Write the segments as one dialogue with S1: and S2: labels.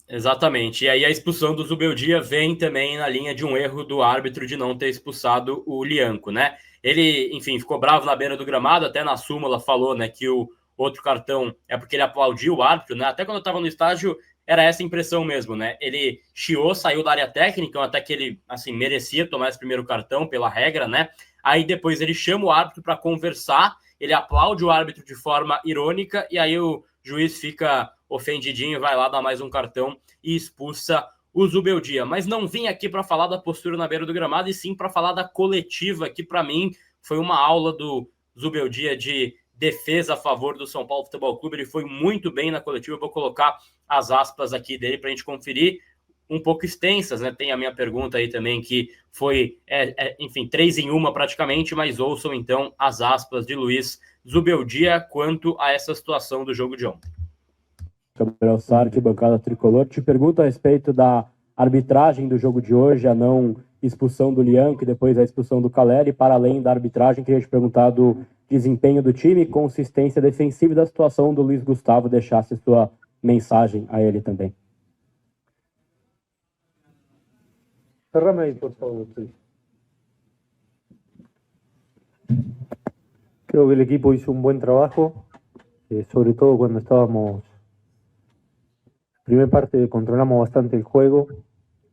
S1: Exatamente. E aí a expulsão do Zubeldia vem também na linha de um erro do árbitro de não ter expulsado o Lianco, né? Ele, enfim, ficou bravo na beira do gramado, até na súmula falou, né, que o outro cartão é porque ele aplaudiu o árbitro, né? Até quando eu tava no estágio, era essa impressão mesmo, né? Ele chiou, saiu da área técnica, até que ele, assim, merecia tomar esse primeiro cartão pela regra, né? Aí depois ele chama o árbitro para conversar, ele aplaude o árbitro de forma irônica, e aí o juiz fica ofendidinho, vai lá dar mais um cartão e expulsa o Zubeldia. Mas não vim aqui para falar da postura na beira do gramado, e sim para falar da coletiva, que para mim foi uma aula do Zubeldia de defesa a favor do São Paulo Futebol Clube. Ele foi muito bem na coletiva. Eu vou colocar as aspas aqui dele para a gente conferir, um pouco extensas, né? Tem a minha pergunta aí também, que foi, enfim, 3 em 1 praticamente, mas ouçam então as aspas de Luiz Zubeldia quanto a essa situação do jogo de ontem.
S2: Gabriel Sarti, bancada tricolor. Te pergunto a respeito da arbitragem do jogo de hoje, a não expulsão do Lianco e depois a expulsão do Caleri. Para além da arbitragem, queria te perguntar do desempenho do time, consistência defensiva e da situação do Luiz Gustavo. Deixasse sua mensagem a ele também.
S3: Cerrame ahí, por favor. Sí. Creo que el equipo hizo un buen trabajo, sobre todo cuando estábamos. Primera parte controlamos bastante el juego,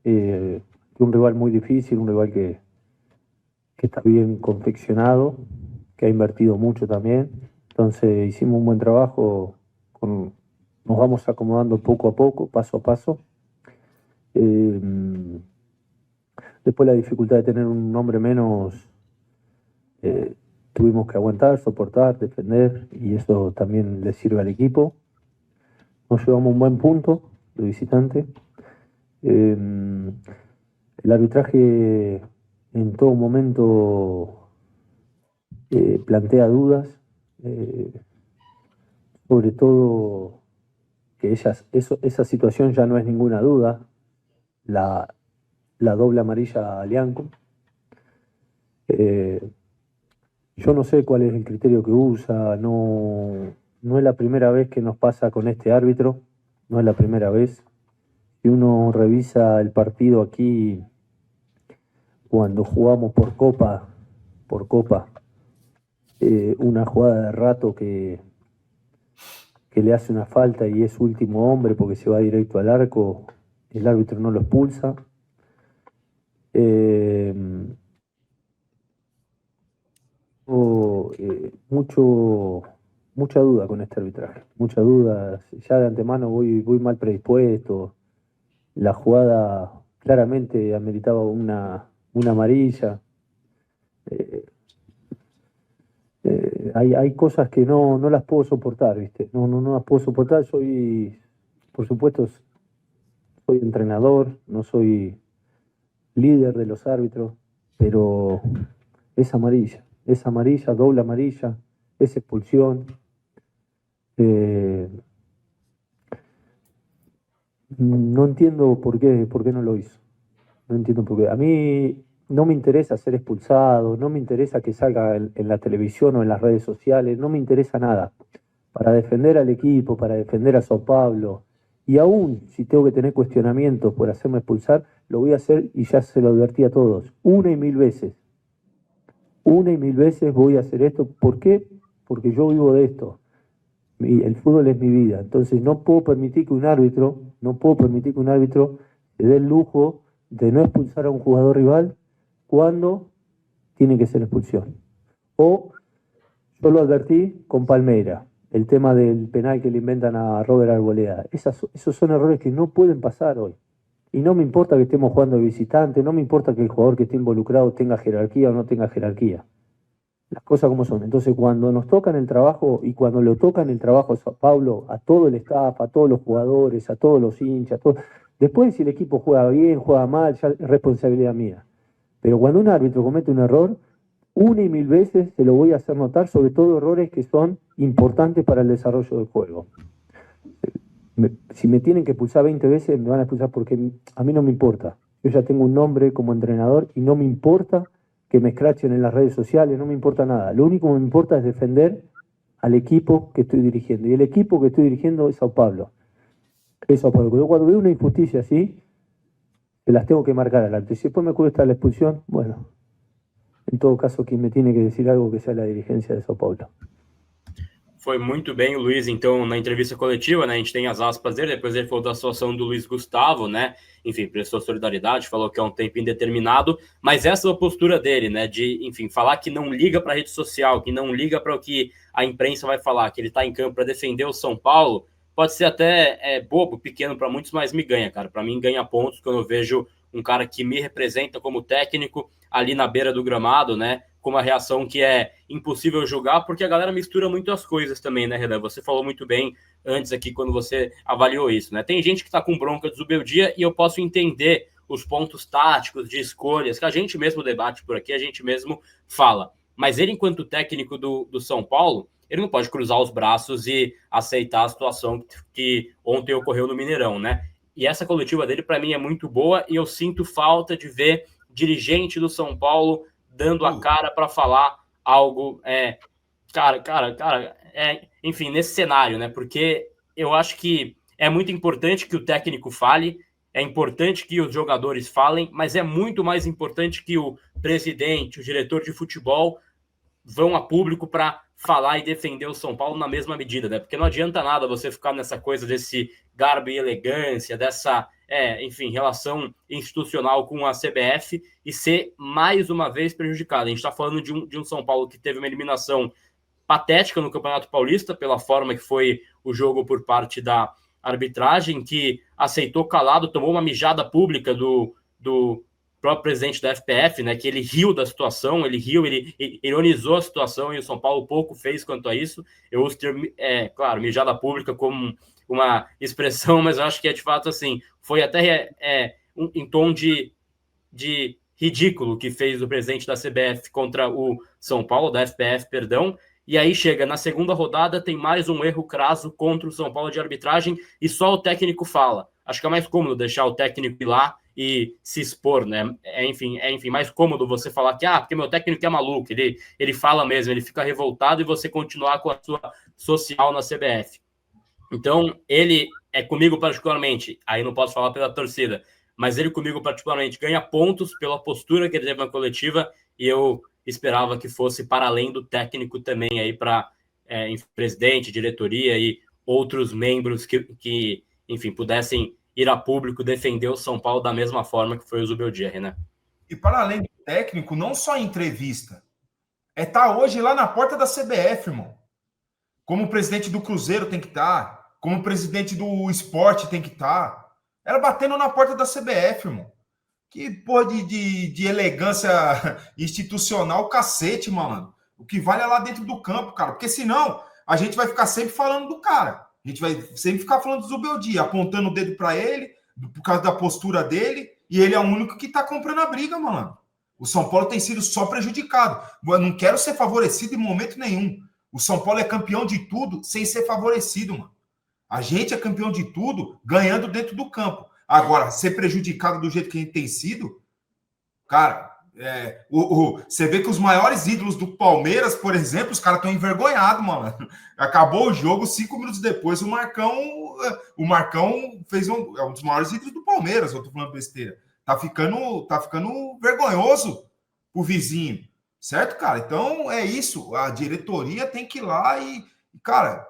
S3: un rival muy difícil, un rival que está bien confeccionado, que ha invertido mucho también. Entonces hicimos un buen trabajo, nos vamos acomodando poco a poco, paso a paso. Después la dificultad de tener un hombre menos, tuvimos que aguantar, soportar, defender, y eso también le sirve al equipo. Nos llevamos un buen punto de visitante. El arbitraje en todo momento plantea dudas, sobre todo que esa situación ya no es ninguna duda, la doble amarilla a Lianco. Yo no sé cuál es el criterio que usa, no es la primera vez que nos pasa con este árbitro, no es la primera vez. Si uno revisa el partido aquí, cuando jugamos por copa, una jugada de Rato que le hace una falta y es último hombre porque se va directo al arco, el árbitro no lo expulsa. Mucha duda con este arbitraje, mucha duda. Ya de antemano voy mal predispuesto. La jugada claramente ameritaba una amarilla. Hay cosas que no las puedo soportar, ¿viste? No las puedo soportar. Por supuesto, soy entrenador, no soy líder de los árbitros, pero es amarilla, doble amarilla, es expulsión. No entiendo por qué no lo hizo. No entiendo por qué. A mí no me interesa ser expulsado, no me interesa que salga en la televisión o en las redes sociales, no me interesa nada. Para defender al equipo, para defender a Sao Paulo, y aún si tengo que tener cuestionamientos por hacerme expulsar, lo voy a hacer y ya se lo advertí a todos, una y mil veces voy a hacer esto. ¿Por qué? Porque yo vivo de esto. El fútbol es mi vida. Entonces no puedo permitir que un árbitro se dé el lujo de no expulsar a un jugador rival cuando tiene que ser expulsión. O yo lo advertí con Palmeira, el tema del penal que le inventan a Robert Arboleda. Esos son errores que no pueden pasar hoy. Y no me importa que estemos jugando de visitante, no me importa que el jugador que esté involucrado tenga jerarquía o no tenga jerarquía. Las cosas como son. Entonces, cuando nos tocan el trabajo y cuando le tocan el trabajo a Sao Paulo, a todo el staff, a todos los jugadores, a todos los hinchas, después si el equipo juega bien, juega mal, ya es responsabilidad mía. Pero cuando un árbitro comete un error, una y mil veces se lo voy a hacer notar, sobre todo errores que son importantes para el desarrollo del juego. Si me tienen que expulsar 20 veces, me van a expulsar porque a mí no me importa. Yo ya tengo un nombre como entrenador y no me importa que me escrachen en las redes sociales, no me importa nada. Lo único que me importa es defender al equipo que estoy dirigiendo. Y el equipo que estoy dirigiendo es Sao Paulo. Eso, porque yo cuando veo una injusticia así, se las tengo que marcar adelante. Si después me cuesta la expulsión, bueno, en todo caso, quien me tiene que decir algo que sea la dirigencia de São Paulo.
S1: Foi muito bem o Luiz, então, na entrevista coletiva, né? A gente tem as aspas dele, depois ele falou da situação do Luiz Gustavo, né? Enfim, prestou solidariedade, falou que é um tempo indeterminado, mas essa é a postura dele, né? De, enfim, falar que não liga para a rede social, que não liga para o que a imprensa vai falar, que ele está em campo para defender o São Paulo, pode ser até bobo, pequeno para muitos, mas me ganha, cara. Para mim, ganha pontos quando eu vejo um cara que me representa como técnico ali na beira do gramado, né? Com uma reação que é impossível julgar, porque a galera mistura muito as coisas também, né, Renan? Você falou muito bem antes aqui, quando você avaliou isso, né? Tem gente que tá com bronca do Zubeldia e eu posso entender os pontos táticos de escolhas, que a gente mesmo debate por aqui, a gente mesmo fala. Mas ele, enquanto técnico do São Paulo, ele não pode cruzar os braços e aceitar a situação que ontem ocorreu no Mineirão, né? E essa coletiva dele, para mim, é muito boa e eu sinto falta de ver dirigente do São Paulo dando a cara para falar algo, enfim, nesse cenário, né? Porque eu acho que é muito importante que o técnico fale, é importante que os jogadores falem, mas é muito mais importante que o presidente, o diretor de futebol vão a público para falar e defender o São Paulo na mesma medida, né? Porque não adianta nada você ficar nessa coisa desse garbo e elegância, dessa, enfim, relação institucional com a CBF e ser mais uma vez prejudicado. A gente está falando de um São Paulo que teve uma eliminação patética no Campeonato Paulista, pela forma que foi o jogo por parte da arbitragem, que aceitou calado, tomou uma mijada pública do próprio presidente da FPF, né, que ele riu da situação, ele ironizou a situação e o São Paulo pouco fez quanto a isso. Eu uso o termo, claro, mijada pública como uma expressão, mas eu acho que é de fato assim, foi até em tom de ridículo que fez o presidente da CBF contra o São Paulo, da FPF, perdão, e aí chega na segunda rodada, tem mais um erro crasso contra o São Paulo de arbitragem e só o técnico fala. Acho que é mais cômodo deixar o técnico ir lá e se expor, né? Enfim, mais cômodo você falar que, porque meu técnico é maluco, ele fala mesmo, ele fica revoltado e você continuar com a sua social na CBF. Então, ele comigo particularmente, aí não posso falar pela torcida, mas ele comigo particularmente ganha pontos pela postura que ele teve na coletiva e eu esperava que fosse para além do técnico também aí para presidente, diretoria e outros membros que, enfim, pudessem ir a público defender o São Paulo da mesma forma que foi o Zubeldia, né?
S4: E para além do técnico, não só em entrevista, tá hoje lá na porta da CBF, irmão. Como o presidente do Cruzeiro tem que estar, como o presidente do Sport tem que estar. Era batendo na porta da CBF, irmão. Que porra de elegância institucional, cacete, mano. O que vale é lá dentro do campo, cara. Porque senão a gente vai ficar sempre falando do cara. A gente vai sempre ficar falando do Zubeldia, apontando o dedo para ele, por causa da postura dele, e ele é o único que tá comprando a briga, mano. O São Paulo tem sido só prejudicado. Eu não quero ser favorecido em momento nenhum. O São Paulo é campeão de tudo sem ser favorecido, mano. A gente é campeão de tudo ganhando dentro do campo. Agora, ser prejudicado do jeito que a gente tem sido, cara, você vê que os maiores ídolos do Palmeiras, por exemplo, os caras estão envergonhados, mano. Acabou o jogo, 5 minutos depois, o Marcão fez um dos maiores ídolos do Palmeiras, eu tô falando besteira. Tá ficando vergonhoso o vizinho, certo, cara? Então, é isso. A diretoria tem que ir lá e, cara,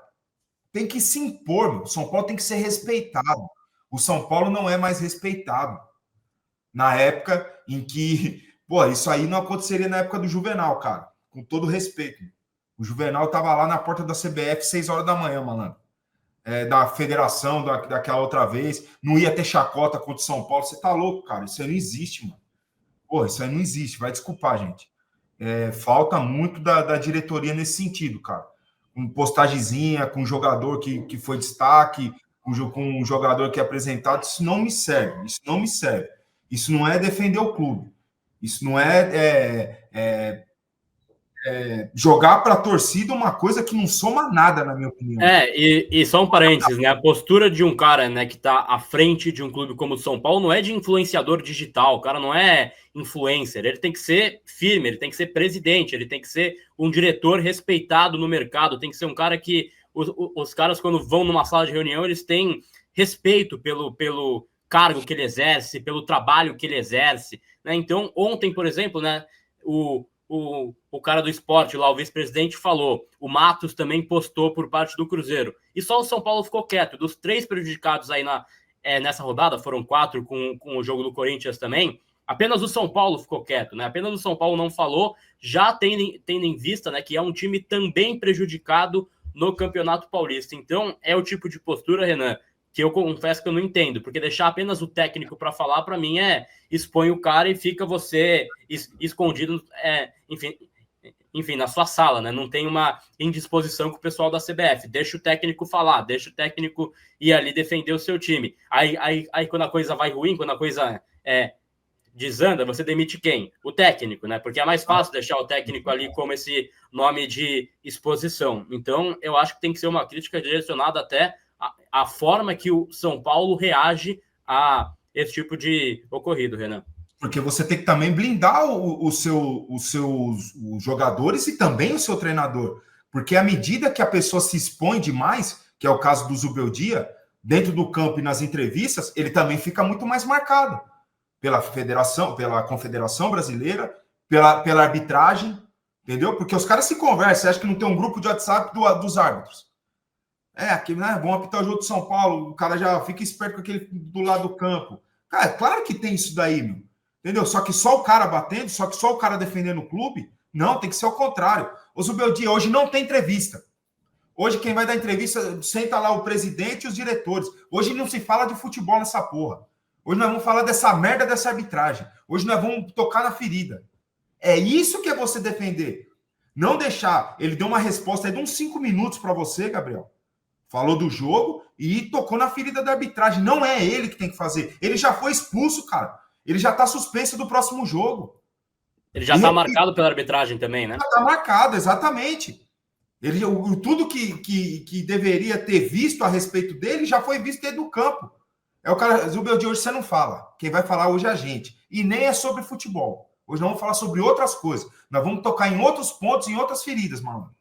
S4: tem que se impor, meu. O São Paulo tem que ser respeitado. O São Paulo não é mais respeitado. Na época em que... Pô, isso aí não aconteceria na época do Juvenal, cara. Com todo respeito. O Juvenal tava lá na porta da CBF 6 horas da manhã, malandro. Da federação, daquela outra vez. Não ia ter chacota contra o São Paulo. Você tá louco, cara. Isso aí não existe, mano. Pô, isso aí não existe. Vai desculpar, gente. Falta muito da diretoria nesse sentido, cara. Com postagemzinha, com jogador que foi destaque, com um jogador que é apresentado. Isso não me serve. Isso não me serve. Isso não é defender o clube. Isso não jogar para a torcida uma coisa que não soma nada, na minha opinião.
S1: E só um parênteses, né? A postura de um cara, né, que está à frente de um clube como o São Paulo não é de influenciador digital, o cara não é influencer, ele tem que ser firme, ele tem que ser presidente, ele tem que ser um diretor respeitado no mercado, tem que ser um cara que os caras, quando vão numa sala de reunião, eles têm respeito pelo cargo que ele exerce, pelo trabalho que ele exerce, né? Então, ontem, por exemplo, né, o cara do esporte, lá, o vice-presidente, falou, o Matos também postou por parte do Cruzeiro, e só o São Paulo ficou quieto. Dos 3 prejudicados aí nessa rodada, foram 4 com o jogo do Corinthians também, apenas o São Paulo ficou quieto, né? Apenas o São Paulo não falou, já tendo em vista, né, que é um time também prejudicado no Campeonato Paulista. Então, é o tipo de postura, Renan, que eu confesso que eu não entendo, porque deixar apenas o técnico para falar, para mim, expõe o cara e fica você escondido, enfim, na sua sala, né? Não tem uma indisposição com o pessoal da CBF. Deixa o técnico falar, deixa o técnico ir ali defender o seu time. Aí quando a coisa vai ruim, quando a coisa desanda, você demite quem? O técnico, né? Porque é mais fácil deixar o técnico ali como esse nome de exposição. Então, eu acho que tem que ser uma crítica direcionada até a forma que o São Paulo reage a esse tipo de ocorrido, Renan.
S4: Porque você tem que também blindar os seus jogadores e também o seu treinador. Porque à medida que a pessoa se expõe demais, que é o caso do Zubeldia, dentro do campo e nas entrevistas, ele também fica muito mais marcado pela federação, pela Confederação Brasileira, pela arbitragem, entendeu? Porque os caras se conversam, você acha que não tem um grupo de WhatsApp dos árbitros? Aqui, né? Vão apitar o jogo de São Paulo, o cara já fica esperto com aquele do lado do campo. Cara, claro que tem isso daí, meu. Entendeu? Só que só o cara batendo, só que só o cara defendendo o clube, não, tem que ser o contrário. O Zubeldia, hoje não tem entrevista. Hoje quem vai dar entrevista, senta lá o presidente e os diretores. Hoje não se fala de futebol nessa porra. Hoje nós vamos falar dessa merda dessa arbitragem. Hoje nós vamos tocar na ferida. É isso que é você defender. Não deixar. Ele deu uma resposta aí de uns 5 minutos para você, Gabriel. Falou do jogo e tocou na ferida da arbitragem. Não é ele que tem que fazer. Ele já foi expulso, cara. Ele já está suspenso do próximo jogo.
S1: Ele já está marcado pela arbitragem também, né?
S4: Já está marcado, exatamente. Tudo que deveria ter visto a respeito dele já foi visto dentro do campo. É o cara, Zubel, de hoje você não fala. Quem vai falar hoje é a gente. E nem é sobre futebol. Hoje nós vamos falar sobre outras coisas. Nós vamos tocar em outros pontos, em outras feridas, mano.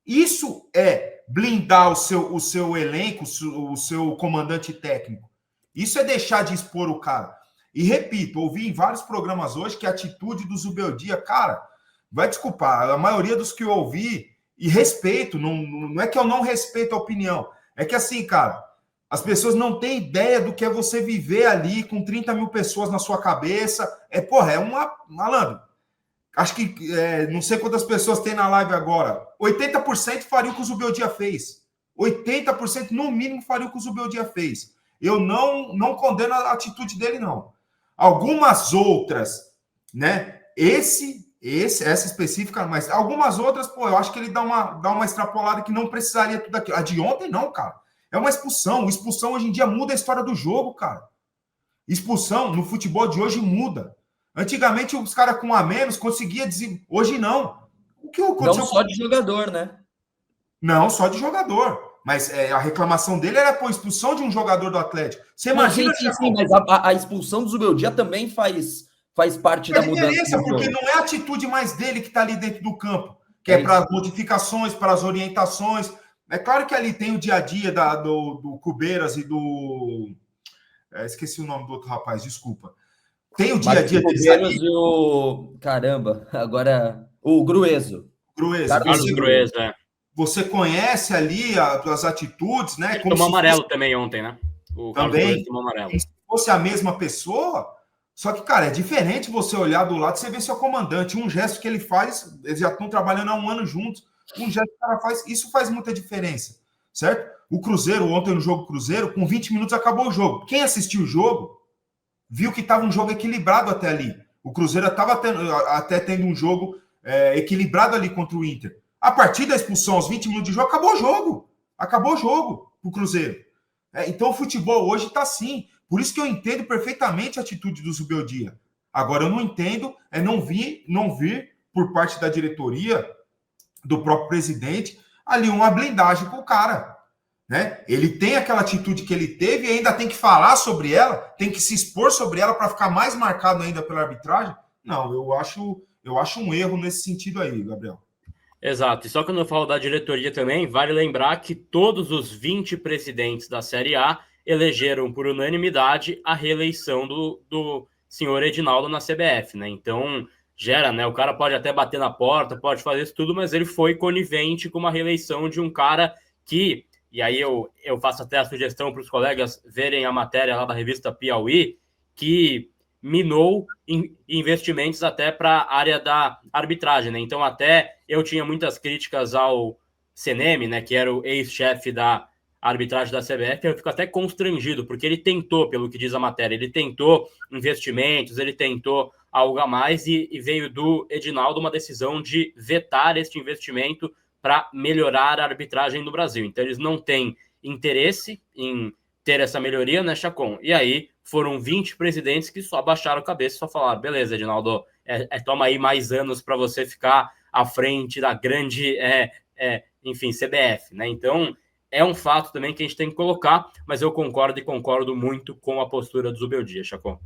S4: Isso é blindar o seu elenco, o seu comandante técnico. Isso é deixar de expor o cara. E repito, ouvi em vários programas hoje que a atitude do Zubeldia, cara, vai desculpar, a maioria dos que eu ouvi, e respeito, não é que eu não respeito a opinião, é que assim, cara, as pessoas não têm ideia do que é você viver ali com 30 mil pessoas na sua cabeça. Malandro. Acho que, não sei quantas pessoas tem na live agora, 80% faria o que o Zubeldia fez. 80% no mínimo faria o que o Zubeldia fez. Eu não condeno a atitude dele, não. Algumas outras, né? Essa específica, mas algumas outras, eu acho que ele dá uma extrapolada que não precisaria tudo aquilo. A de ontem, não, cara. É uma expulsão. Expulsão hoje em dia muda a história do jogo, cara. Expulsão no futebol de hoje muda. Antigamente, os caras com a menos conseguiam dizer. Hoje não. O que aconteceu?
S5: Não só de jogador, né?
S4: Não, só de jogador. Mas a reclamação dele era por expulsão de um jogador do Atlético. Você imagina...
S5: Sim, mas a expulsão do Zubeldia também faz parte da mudança.
S4: Porque não é a atitude mais dele que está ali dentro do campo, que é para as modificações, para as orientações. É claro que ali tem o dia a dia do Cubeiras e do... esqueci o nome do outro rapaz, desculpa. Tem o dia a dia deles ali.
S5: E o... Caramba, agora... O Grueso.
S1: Carlos Grueso,
S4: Você conhece ali as atitudes, né?
S1: Ele tomou amarelo também ontem, né? O
S4: também
S1: tomou amarelo.
S4: Se fosse a mesma pessoa, só que, cara, é diferente você olhar do lado e você ver seu comandante. Um gesto que ele faz, eles já estão trabalhando há 1 ano juntos. Um gesto que o cara faz, isso faz muita diferença, certo? O Cruzeiro, ontem no jogo Cruzeiro, com 20 minutos acabou o jogo. Quem assistiu o jogo viu que estava um jogo equilibrado até ali. O Cruzeiro estava até tendo um jogo equilibrado ali contra o Inter. A partir da expulsão, aos 20 minutos de jogo, acabou o jogo. Acabou o jogo pro Cruzeiro. Então o futebol hoje está assim. Por isso que eu entendo perfeitamente a atitude do Zubeldia. Agora, eu não entendo não vir por parte da diretoria, do próprio presidente, ali uma blindagem com o cara. Né? Ele tem aquela atitude que ele teve e ainda tem que falar sobre ela, tem que se expor sobre ela para ficar mais marcado ainda pela arbitragem. Não, eu acho um erro nesse sentido aí, Gabriel.
S1: Exato. E só quando eu falo da diretoria também, vale lembrar que todos os 20 presidentes da Série A, elegeram por unanimidade a reeleição do senhor Edinaldo na CBF, né? Então, gera, né? O cara pode até bater na porta, pode fazer isso tudo, mas ele foi conivente com uma reeleição de um cara que, e aí eu faço até a sugestão para os colegas verem a matéria lá da revista Piauí, que minou investimentos até para a área da arbitragem, né? Então, até eu tinha muitas críticas ao CNM, né? Que era o ex-chefe da arbitragem da CBF, eu fico até constrangido, porque ele tentou, pelo que diz a matéria, ele tentou investimentos, ele tentou algo a mais e veio do Edinaldo uma decisão de vetar este investimento para melhorar a arbitragem no Brasil. Então, eles não têm interesse em ter essa melhoria, né, Chacon? E aí foram 20 presidentes que só baixaram a cabeça e só falaram, beleza, Edinaldo, toma aí mais anos para você ficar à frente da grande, enfim, CBF, né? Então, é um fato também que a gente tem que colocar, mas eu concordo e concordo muito com a postura do Zubeldia, Chacon.